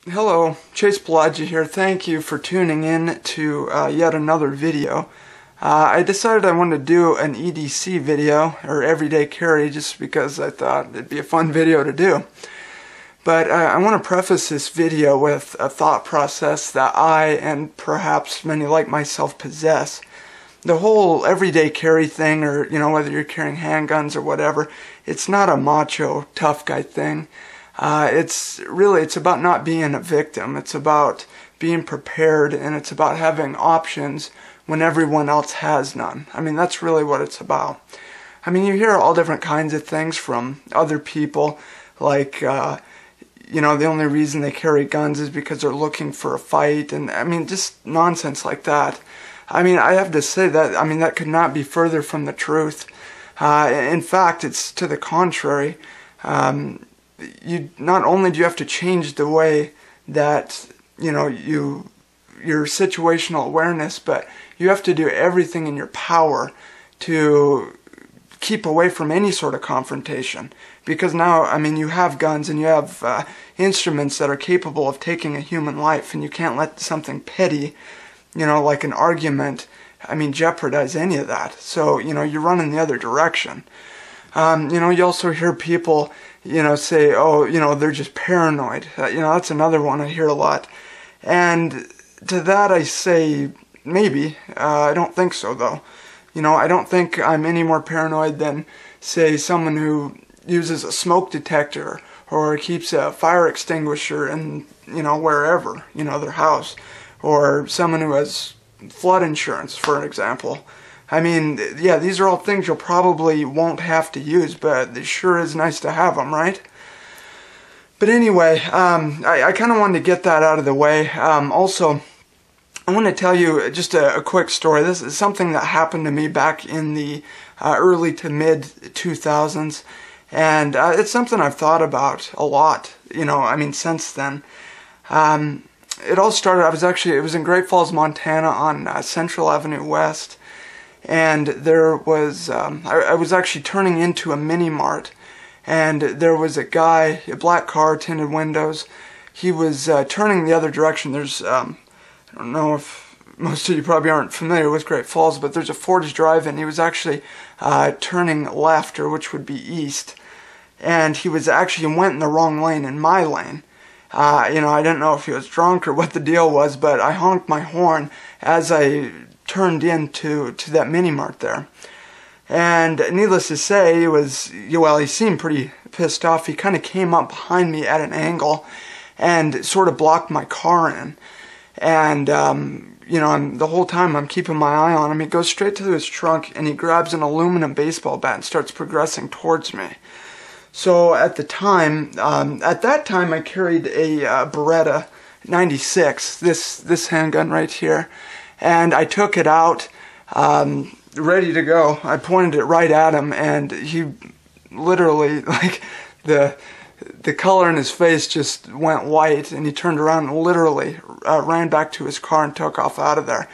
Hello, Chase Palagi here. Thank you for tuning in to yet another video. I decided I wanted to do an EDC video, or everyday carry, just because I thought it'd be a fun video to do. But I want to preface this video with a thought process that I, and perhaps many like myself, possess. The whole everyday carry thing, or whether you're carrying handguns or whatever, it's not a macho, tough guy thing. It's about not being a victim. It's about being prepared, and it's about having options when everyone else has none. I mean, that's really what it's about. I mean, you hear all different kinds of things from other people, like, the only reason they carry guns is because they're looking for a fight, and I mean, just nonsense like that. I mean, I have to say that, that could not be further from the truth. In fact, it's to the contrary. Not only do you have to change the way that your situational awareness, but you have to do everything in your power to keep away from any sort of confrontation, because now you have guns and you have instruments that are capable of taking a human life, and you can't let something petty, like an argument, jeopardize any of that. So you run in the other direction. You also hear people say, oh, they're just paranoid. That's another one I hear a lot. And to that I say, maybe. I don't think so, though. I don't think I'm any more paranoid than, say, someone who uses a smoke detector or keeps a fire extinguisher in, wherever, their house. Or someone who has flood insurance, for example. Yeah, these are all things you'll probably won't have to use, but it sure is nice to have them, right? But anyway, I kind of wanted to get that out of the way. Also, I want to tell you just a quick story. This is something that happened to me back in the early to mid 2000s, and it's something I've thought about a lot, since then. It all started, it was in Great Falls, Montana on Central Avenue West. And there was, I was actually turning into a mini-mart, and there was a guy, a black car, tinted windows. He was turning the other direction. There's, I don't know if most of you probably aren't familiar with Great Falls, but there's a Ford's Drive, and he was actually turning left, or which would be east. And he went in the wrong lane, in my lane. I didn't know if he was drunk or what the deal was, but I honked my horn as I turned into that mini-mart there. And needless to say, he seemed pretty pissed off. He kind of came up behind me at an angle and sort of blocked my car in. And, the whole time I'm keeping my eye on him. He goes straight to his trunk and he grabs an aluminum baseball bat and starts progressing towards me. So at that time I carried a Beretta 96, this handgun right here. And I took it out, ready to go. I pointed it right at him, and he literally, the color in his face just went white, and he turned around and literally ran back to his car and took off out of there.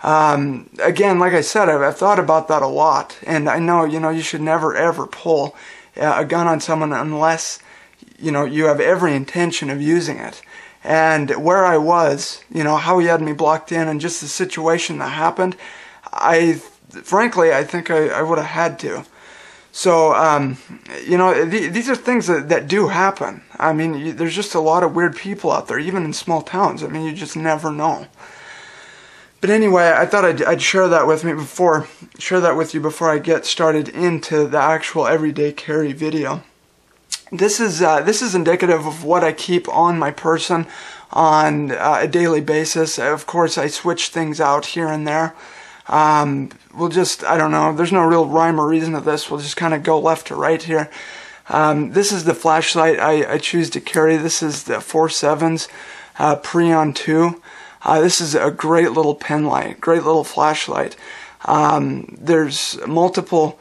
Again, like I said, I've thought about that a lot, and I know, you should never ever pull a gun on someone unless, you have every intention of using it. And where I was, how he had me blocked in, and just the situation that happened, frankly, I think I would have had to. So, these are things that do happen. There's just a lot of weird people out there, even in small towns. You just never know. But anyway, I thought I'd share that with you before I get started into the actual everyday carry video. This is indicative of what I keep on my person on a daily basis. Of course, I switch things out here and there. I don't know, there's no real rhyme or reason to this. We'll just kind of go left to right here. This is the flashlight I choose to carry. This is the 4.7's Preon 2. This is a great little pen light, great little flashlight. There's multiple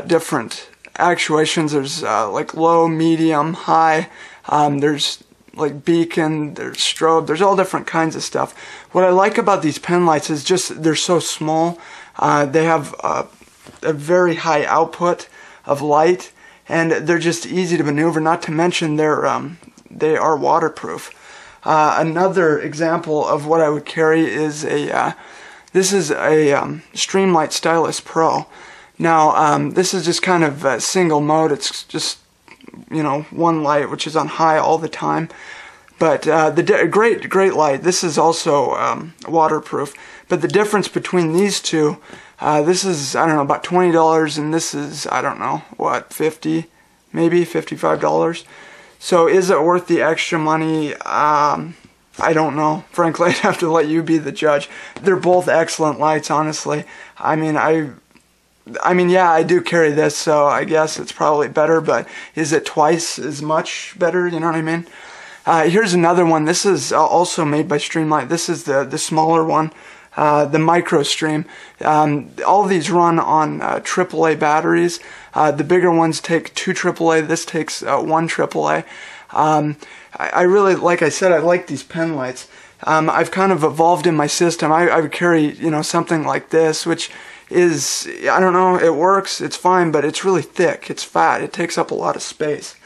different actuations. There's low, medium, high. There's beacon, there's strobe, there's all different kinds of stuff. What I like about these pen lights is just they're so small. They have a very high output of light, and they're just easy to maneuver. Not to mention they are waterproof. Another example of what I would carry is this is a Streamlight Stylus Pro. Now, this is just kind of a single mode. It's just, one light, which is on high all the time. But great light. This is also waterproof. But the difference between these two, this is, I don't know, about $20, and this is, I don't know, what, 50, maybe $55. So is it worth the extra money? I don't know. Frankly, I'd have to let you be the judge. They're both excellent lights, honestly. I mean, yeah, I do carry this, so I guess it's probably better, but is it twice as much better? You know what I mean? Here's another one. This is also made by Streamlight. This is the smaller one, the Micro Stream. All of these run on AAA batteries. The bigger ones take 2 AAA. This takes 1 AAA. I really, like I said, I like these pen lights. I've kind of evolved in my system. I would carry, something like this, which is, I don't know, it works, it's fine, but it's really thick, it's fat, it takes up a lot of space.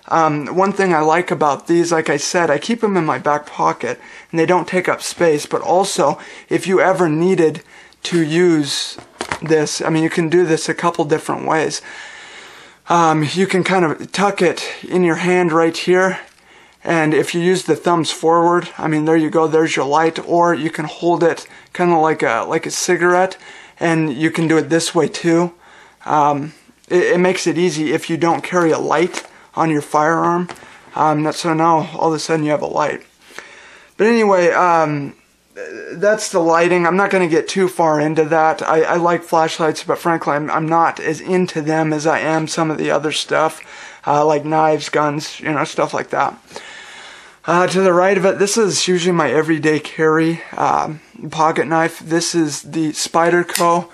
One thing I like about these, like I said, I keep them in my back pocket, and they don't take up space, but also, if you ever needed to use this, I mean, you can do this a couple different ways. You can kind of tuck it in your hand right here, and if you use the thumbs forward, I mean, there you go, there's your light, or you can hold it kind of like a cigarette, and you can do it this way too. It makes it easy if you don't carry a light on your firearm. So now all of a sudden you have a light. But anyway, that's the lighting. I'm not going to get too far into that. I like flashlights, but frankly I'm not as into them as I am some of the other stuff, like knives, guns, stuff like that. To the right of it, this is usually my everyday carry pocket knife. This is the Spyderco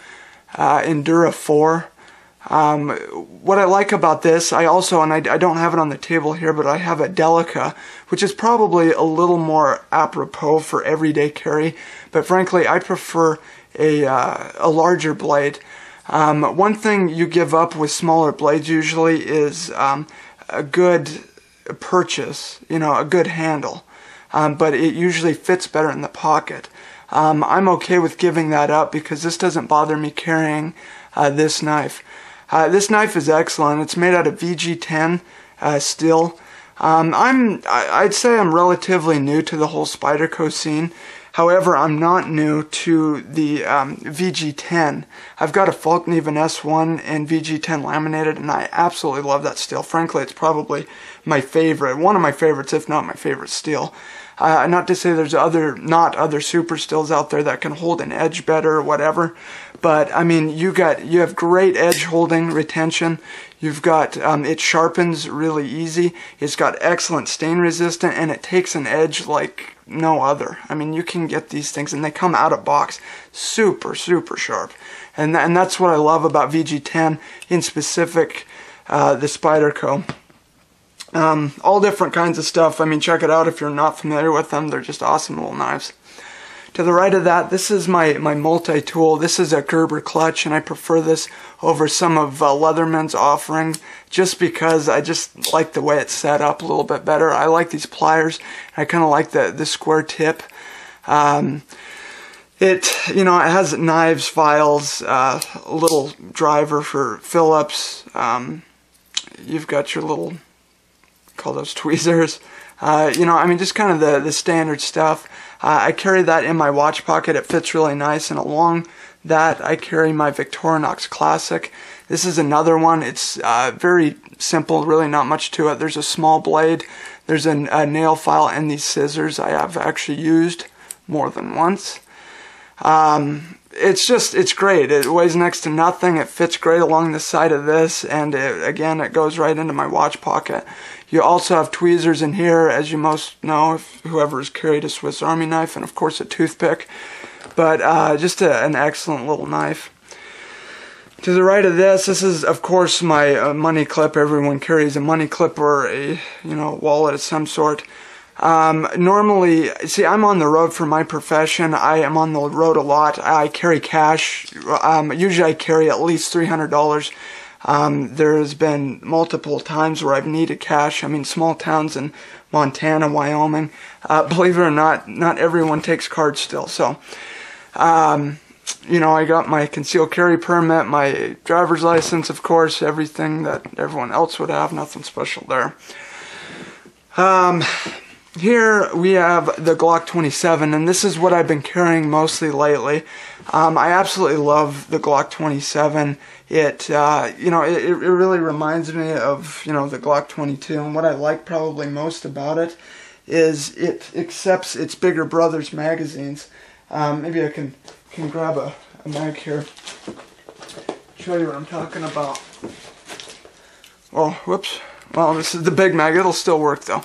Endura 4. What I like about this, I also, and I don't have it on the table here, but I have a Delica, which is probably a little more apropos for everyday carry, but frankly I prefer a larger blade. One thing you give up with smaller blades usually is a good purchase, a good handle, but it usually fits better in the pocket. I'm okay with giving that up because this doesn't bother me carrying this knife. This knife is excellent. It's made out of VG10 steel. I'd say I'm relatively new to the whole Spyderco scene. However, I'm not new to the VG10. I've got a Falkneven S1 and VG10 laminated, and I absolutely love that steel. Frankly, it's probably my favorite, one of my favorites, if not my favorite steel. Not to say there's not other super steels out there that can hold an edge better or whatever, but I mean, you have great edge holding retention. You've got it sharpens really easy. It's got excellent stain resistant, and it takes an edge like no other. I mean, you can get these things, and they come out of box super sharp, and that's what I love about VG10, in specific the Spyderco. All different kinds of stuff. I mean, check it out if you're not familiar with them. They're just awesome little knives. To the right of that, this is my Multitool. This is a Gerber clutch, and I prefer this over some of Leatherman's offering just because I just like the way it's set up a little bit better. I like these pliers. I kind of like the square tip. It has knives, files, a little driver for Phillips. You've got your little, call those tweezers. I mean, just kind of the standard stuff. I carry that in my watch pocket. It fits really nice, and along that I carry my Victorinox Classic. This is another one. It's very simple, really not much to it. There's a small blade, there's a nail file, and these scissors I have actually used more than once. It's great. It weighs next to nothing. It fits great along the side of this, and again, it goes right into my watch pocket. You also have tweezers in here, as you most know, if whoever has carried a Swiss Army knife, and of course a toothpick. But just an excellent little knife. To the right of this is of course my money clip. Everyone carries a money clip or a wallet of some sort. Normally, see, I'm on the road for my profession. I am on the road a lot. I carry cash. Usually I carry at least $300 There has been multiple times where I've needed cash. I mean, small towns in Montana, Wyoming, believe it or not, not everyone takes cards still. So, you know, I got my concealed carry permit, my driver's license, of course, everything that everyone else would have, nothing special there. Here we have the Glock 27, and this is what I've been carrying mostly lately. I absolutely love the Glock 27. It, you know, it really reminds me of, you know, the Glock 22, and what I like probably most about it is it accepts its bigger brother's magazines. Maybe I can grab a mag here, show you what I'm talking about. Oh, whoops. Well, this is the big mag. It'll still work, though.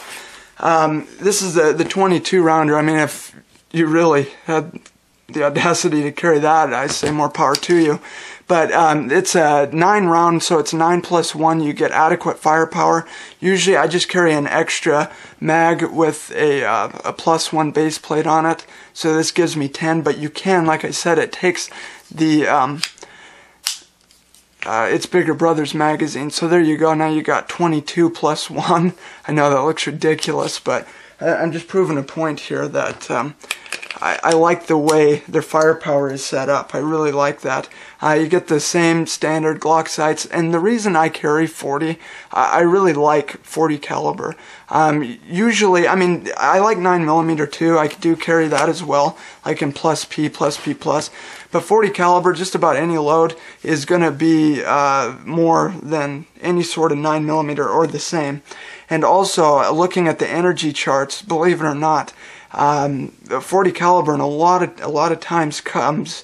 This is the 22 rounder. I mean, if you really had the audacity to carry that, I say more power to you. But it's a 9 round, so it's 9 plus 1. You get adequate firepower. Usually I just carry an extra mag with a plus 1 base plate on it. So this gives me 10, but you can, like I said, it takes the its bigger brother's magazine. So there you go. Now you got 22 plus 1. I know that looks ridiculous, but I'm just proving a point here that I like the way their firepower is set up. I really like that. You get the same standard Glock sights, and the reason I carry 40, I really like 40 caliber. Usually, I mean, I like 9mm too. I do carry that as well, like in plus P, but 40 caliber, just about any load, is going to be more than any sort of 9mm or the same. And also, looking at the energy charts, believe it or not, 40 caliber in a lot of times comes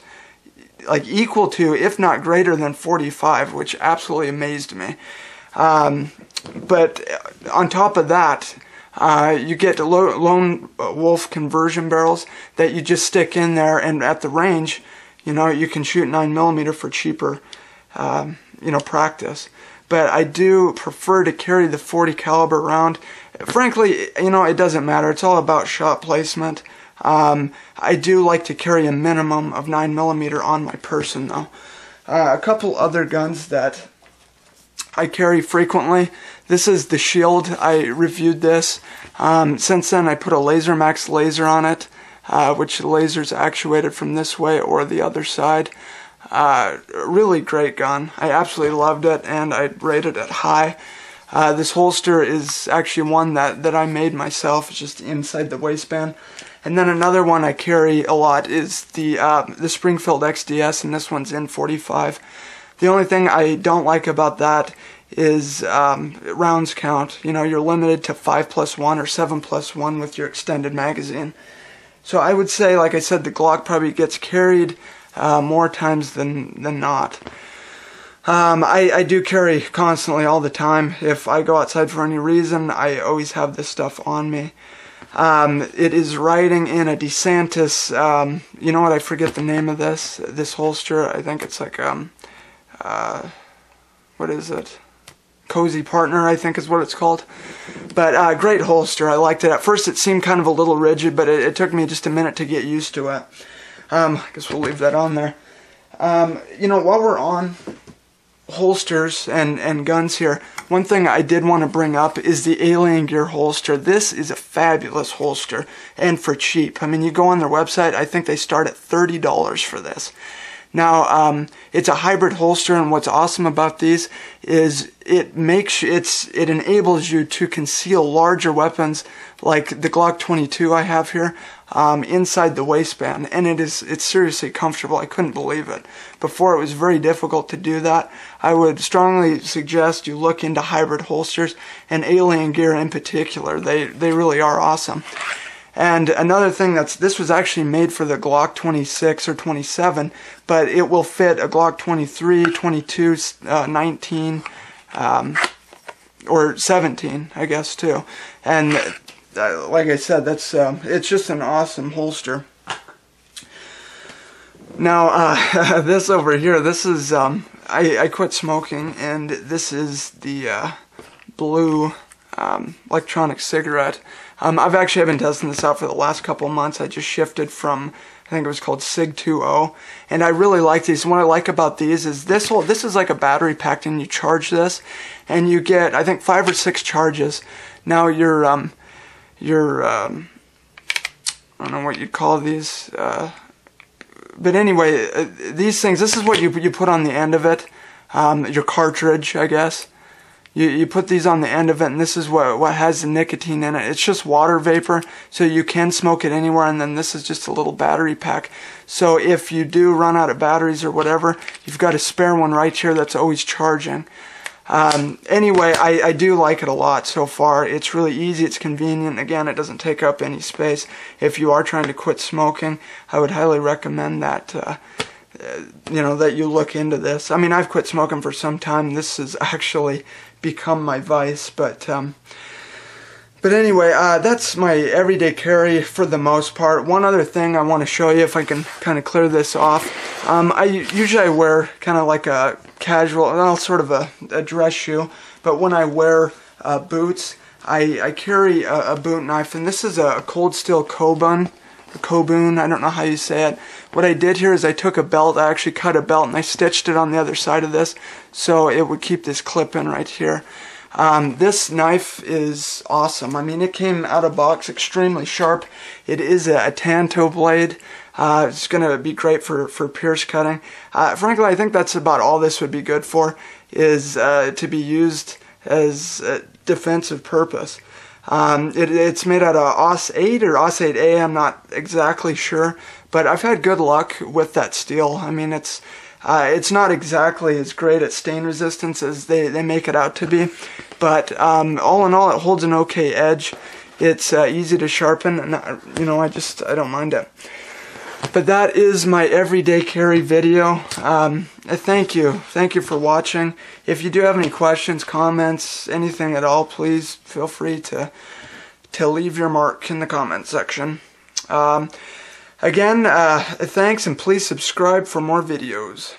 like equal to, if not greater than 45, which absolutely amazed me. But on top of that, you get lone wolf conversion barrels that you just stick in there, and at the range, you know, you can shoot 9mm for cheaper, you know, practice. But I do prefer to carry the 40 caliber round. Frankly, you know, it doesn't matter. It's all about shot placement. I do like to carry a minimum of 9mm on my person, though. A couple other guns that I carry frequently. This is the Shield. I reviewed this. Since then, I put a Laser Max laser on it, which the laser's actuated from this way or the other side. Really great gun. I absolutely loved it, and I rated it high. This holster is actually one that I made myself. It's just inside the waistband. And then another one I carry a lot is the Springfield XDS, and this one's in 45. The only thing I don't like about that is rounds count. You know, you're limited to 5 plus 1 or 7 plus 1 with your extended magazine. So I would say, like I said, the Glock probably gets carried more times than not. I do carry constantly all the time. If I go outside for any reason, I always have this stuff on me. It is riding in a DeSantis, you know what, I forget the name of this holster. I think it's like, what is it? Cozy Partner, I think is what it's called. But great holster. I liked it. At first it seemed kind of a little rigid, but it took me just a minute to get used to it. I guess we'll leave that on there. You know, while we're on holsters and guns here, one thing I did want to bring up is the Alien Gear holster. This is a fabulous holster, and for cheap. I mean, you go on their website, I think they start at $30 for this. Now, it's a hybrid holster, and what's awesome about these is it enables you to conceal larger weapons like the Glock 22 I have here inside the waistband, and it's seriously comfortable. I couldn't believe it. Before, it was very difficult to do that. I would strongly suggest you look into hybrid holsters, and Alien Gear in particular. They really are awesome. And another thing, this was actually made for the Glock 26 or 27, but it will fit a Glock 23, 22, 19, or 17, I guess, too. And like I said, it's just an awesome holster. Now, this over here, this is, I quit smoking, and this is the blue electronic cigarette. I've actually been testing this out for the last couple months. I just shifted from think it was called Ecig 2.0, and I really like these. And what I like about these is this is like a battery pack, and you charge this, and you get, I think, 5 or 6 charges. Now your I don't know what you'd call these, but anyway, these things, this is what you put on the end of it, your cartridge, I guess. You put these on the end of it, and this is what has the nicotine in it. It's just water vapor, so you can smoke it anywhere, and then this is just a little battery pack. So if you do run out of batteries or whatever, you've got a spare one right here that's always charging. Anyway, I do like it a lot so far. It's really easy, it's convenient. Again, it doesn't take up any space. If you are trying to quit smoking, I would highly recommend that that you look into this. I mean, I've quit smoking for some time. This has actually become my vice, but anyway, that's my everyday carry for the most part. One other thing I want to show you, if I can kind of clear this off. I usually wear kind of like a casual, well, sort of a dress shoe, but when I wear boots, I carry a boot knife, and this is a cold steel Kobun, I don't know how you say it. What I did here is I took a belt, I actually cut a belt, and I stitched it on the other side of this, so it would keep this clip in right here. This knife is awesome. I mean, it came out of box extremely sharp. It is a Tanto blade. It's going to be great for pierce cutting. Frankly, I think that's about all this would be good for, is to be used as a defensive purpose. It's made out of Aus 8 or Aus 8A, I'm not exactly sure, but I've had good luck with that steel. I mean, it's not exactly as great at stain resistance as they make it out to be, but all in all, it holds an okay edge. It's easy to sharpen, and I don't mind it. But that is my everyday carry video. Thank you for watching. If you do have any questions, comments, anything at all, please feel free to leave your mark in the comment section. Again, thanks, and please subscribe for more videos.